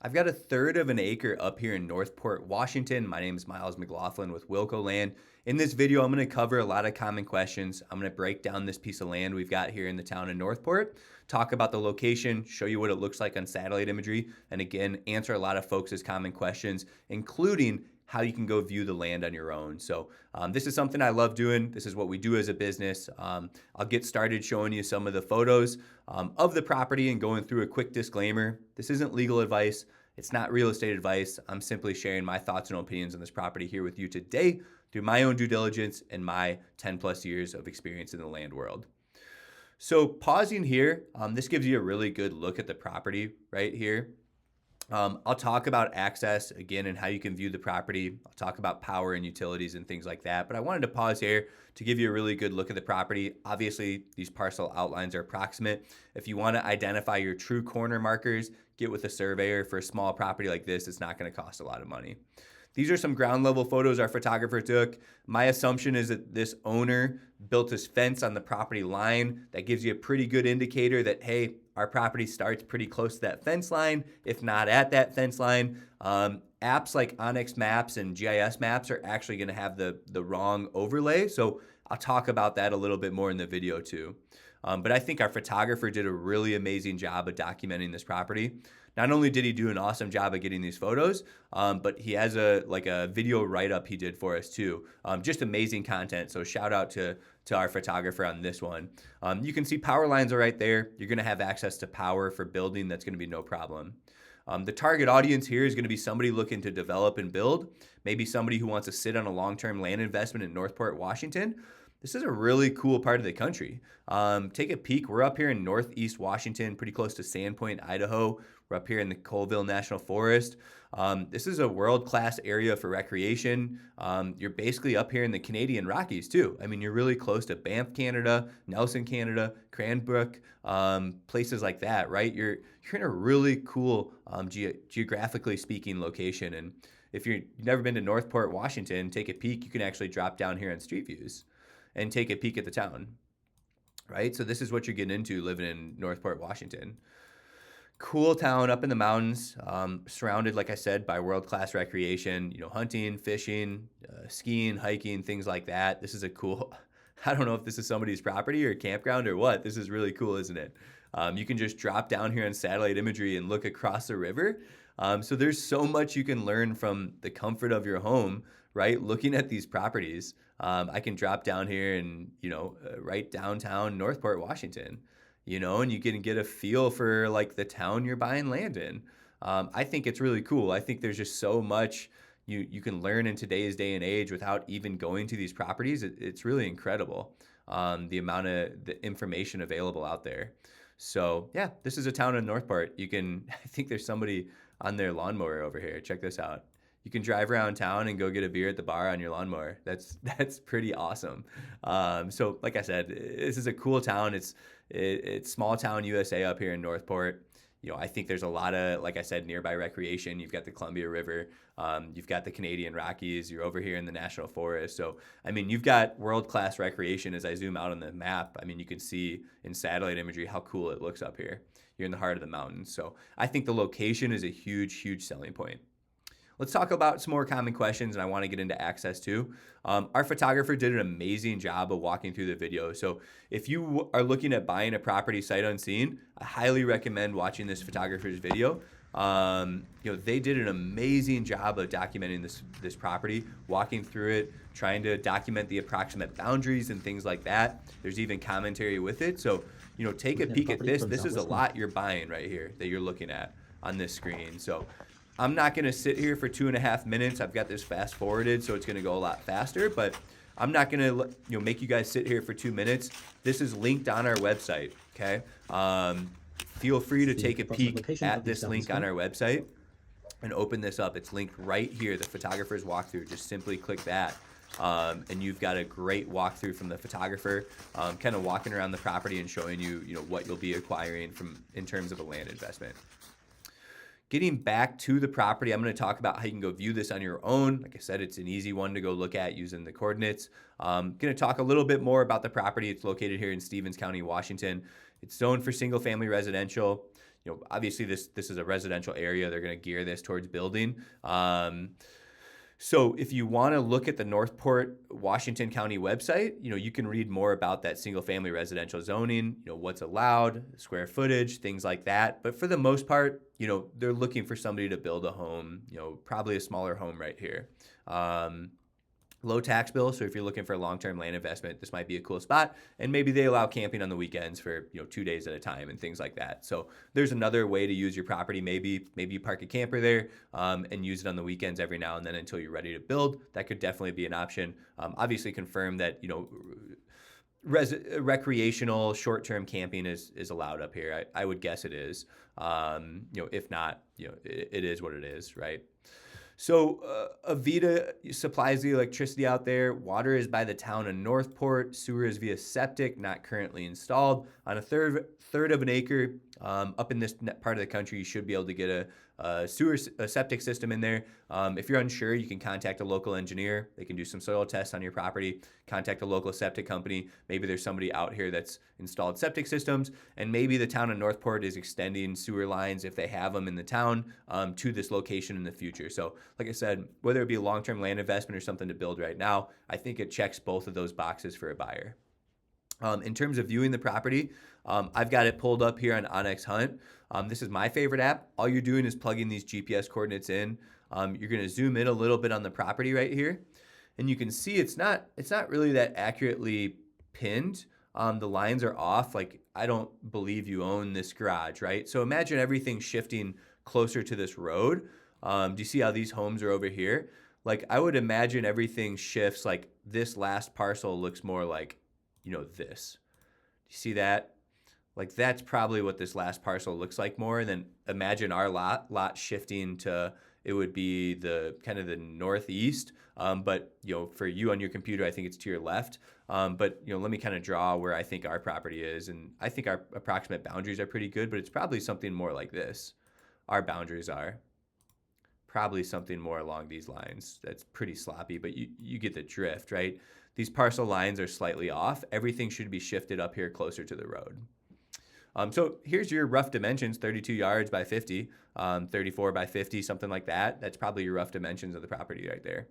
I've got a third of an acre up here in Northport, Washington. My name is McLaughlin with Wilco Land. In this video, I'm going to cover a lot of common questions. I'm going to break down this piece of land we've got here in the town of Northport, talk about the location, show you what it looks like on satellite imagery, and again, answer a lot of folks' common questions, including how you can go view the land on your own. So this is something I love doing. This is what we do as a business. I'll get started showing you some of the photos of the property and going through a quick disclaimer. This isn't legal advice. It's not real estate advice. I'm simply sharing my thoughts and opinions on this property here with you today through my own due diligence and my 10 plus years of experience in the land world. So pausing here, this gives you a really good look at the property right here. I'll talk about access again and how you can view the property. I'll talk about power and utilities and things like that. But I wanted to pause here to give you a really good look at the property. Obviously, these parcel outlines are approximate. If you want to identify your true corner markers, get with a surveyor. For a small property like this, it's not going to cost a lot of money. These are some ground level photos our photographer took. My assumption is that this owner built his fence on the property line. That gives you a pretty good indicator that, hey, our property starts pretty close to that fence line, if not at that fence line. Apps like Onyx Maps and GIS Maps are actually going to have the wrong overlay. So I'll talk about that a little bit more in the video too. But I think our photographer did a really amazing job of documenting this property. Not only did he do an awesome job of getting these photos, but he has a video write-up he did for us too. Just amazing content. So shout out to our photographer on this one. You can see power lines are right there. You're going to have access to power for building. That's going to be no problem. The target audience here is going to be somebody looking to develop and build, maybe somebody who wants to sit on a long-term land investment in Northport, Washington. This is a really cool part of the country. Take a peek. We're up here in Northeast Washington, pretty close to Sandpoint, Idaho. We're up here in the Colville National Forest. This is a world-class area for recreation. You're basically up here in the Canadian Rockies too. I mean, you're really close to Banff, Canada, Nelson, Canada, Cranbrook, places like that, right? You're in a really cool, geographically speaking location. And if you've never been to Northport, Washington, take a peek. You can actually drop down here on Street Views and take a peek at the town, right? So this is what you're getting into living in Northport, Washington. Cool town up in the mountains, surrounded, like I said, by world-class recreation, hunting, fishing, skiing, hiking, things like that. This is a cool, I don't know if this is somebody's property or campground or what. This is really cool, isn't it? You can just drop down here on satellite imagery and look across the river. So there's so much you can learn from the comfort of your home, right? Looking at these properties. I can drop down here and, right downtown Northport, Washington. And you can get a feel for like the town you're buying land in. I think it's really cool. I think there's just so much you can learn in today's day and age without even going to these properties. It's really incredible, the amount of the information available out there. So yeah, this is a town in Northport. I think there's somebody on their lawnmower over here. Check this out. You can drive around town and go get a beer at the bar on your lawnmower. That's pretty awesome. So like I said, this is a cool town. It's small town USA up here in Northport. I think there's a lot of, like I said, nearby recreation. You've got the Columbia River. You've got the Canadian Rockies. You're over here in the National Forest. So, I mean, you've got world-class recreation. As I zoom out on the map, I mean, you can see in satellite imagery how cool it looks up here. You're in the heart of the mountains. So I think the location is a huge, huge selling point. Let's talk about some more common questions, and I want to get into access too. Our photographer did an amazing job of walking through the video. So if you are looking at buying a property sight unseen, I highly recommend watching this photographer's video. They did an amazing job of documenting this property, walking through it, trying to document the approximate boundaries and things like that. There's even commentary with it. So, take a peek at this. This is a lot you're buying right here that you're looking at on this screen. So I'm not going to sit here for 2.5 minutes. I've got this fast forwarded, so it's going to go a lot faster, but I'm not going to make you guys sit here for 2 minutes. This is linked on our website, okay? Feel free to take a peek at this link on our website and open this up. It's linked right here, the photographer's walkthrough. Just simply click that, and you've got a great walkthrough from the photographer, kind of walking around the property and showing you, what you'll be acquiring in terms of a land investment. Getting back to the property, I'm going to talk about how you can go view this on your own. Like I said, it's an easy one to go look at using the coordinates. I'm going to talk a little bit more about the property. It's located here in Stevens County, Washington. It's zoned for single-family residential. obviously this is a residential area. They're going to gear this towards building. So if you want to look at the Northport, Washington County website, you can read more about that single family residential zoning, what's allowed, square footage, things like that. But for the most part, they're looking for somebody to build a home, probably a smaller home right here. Low tax bill, so if you're looking for a long-term land investment, this might be a cool spot. And maybe they allow camping on the weekends for 2 days at a time and things like that. So there's another way to use your property. Maybe you park a camper there and use it on the weekends every now and then until you're ready to build. That could definitely be an option. Obviously confirm that recreational short-term camping is allowed up here. I would guess it is. If not, it is what it is, right? So Avita supplies the electricity out there. Water is by the town of Northport. Sewer is via septic, not currently installed. On a third of an acre up in this part of the country, you should be able to get a septic system in there. If you're unsure, you can contact a local engineer. They can do some soil tests on your property. Contact a local septic company. Maybe there's somebody out here that's installed septic systems, and maybe the town of Northport is extending sewer lines, if they have them in the town, to this location in the future. So like I said, whether it be a long-term land investment or something to build right now, I think it checks both of those boxes for a buyer. In terms of viewing the property, I've got it pulled up here on Onyx Hunt. This is my favorite app. All you're doing is plugging these GPS coordinates in. You're going to zoom in a little bit on the property right here, and you can see it's not really that accurately pinned. The lines are off. Like, I don't believe you own this garage, right? So imagine everything shifting closer to this road. Do you see how these homes are over here? Like, I would imagine everything shifts. Like, this last parcel looks more like, this. Do you see that? Like, that's probably what this last parcel looks like more. And then imagine our lot shifting to, it would be the kind of the northeast. But, for you on your computer, I think it's to your left. But, let me kind of draw where I think our property is. And I think our approximate boundaries are pretty good, but it's probably something more like this. Our boundaries are probably something more along these lines. That's pretty sloppy, but you get the drift, right? These parcel lines are slightly off. Everything should be shifted up here closer to the road. So here's your rough dimensions: 32 yards by 50, 34 by 50, something like that. That's probably your rough dimensions of the property right there.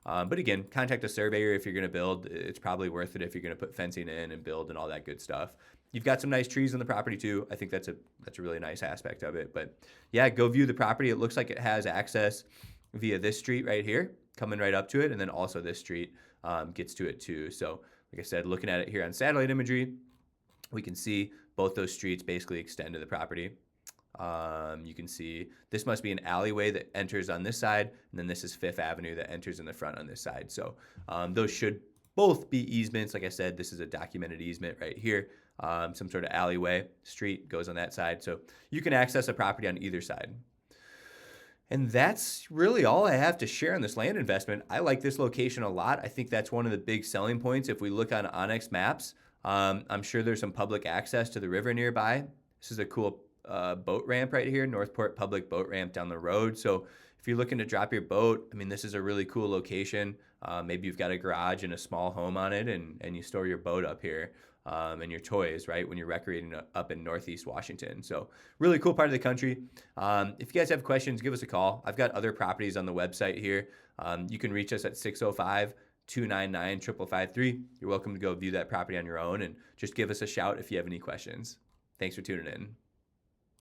But again, contact a surveyor if you're going to build. It's probably worth it if you're going to put fencing in and build and all that good stuff. You've got some nice trees on the property too. I think that's a really nice aspect of it. But yeah, go view the property. It looks like it has access via this street right here, coming right up to it, and then also this street gets to it too. So like I said, looking at it here on satellite imagery, we can see both those streets basically extend to the property. You can see this must be an alleyway that enters on this side, and then this is Fifth Avenue that enters in the front on this side. So those should both be easements. Like I said, this is a documented easement right here. Some sort of alleyway, street goes on that side. So you can access a property on either side. And that's really all I have to share on this land investment. I like this location a lot. I think that's one of the big selling points. If we look on Onyx Maps, I'm sure there's some public access to the river nearby. This is a cool boat ramp right here, Northport Public Boat Ramp down the road. So if you're looking to drop your boat, I mean, this is a really cool location. Maybe you've got a garage and a small home on it, and you store your boat up here and your toys, right, when you're recreating up in Northeast Washington. So really cool part of the country. If you guys have questions, give us a call. I've got other properties on the website here. You can reach us at 605-299-5553. You're welcome to go view that property on your own, and just give us a shout if you have any questions. Thanks for tuning in.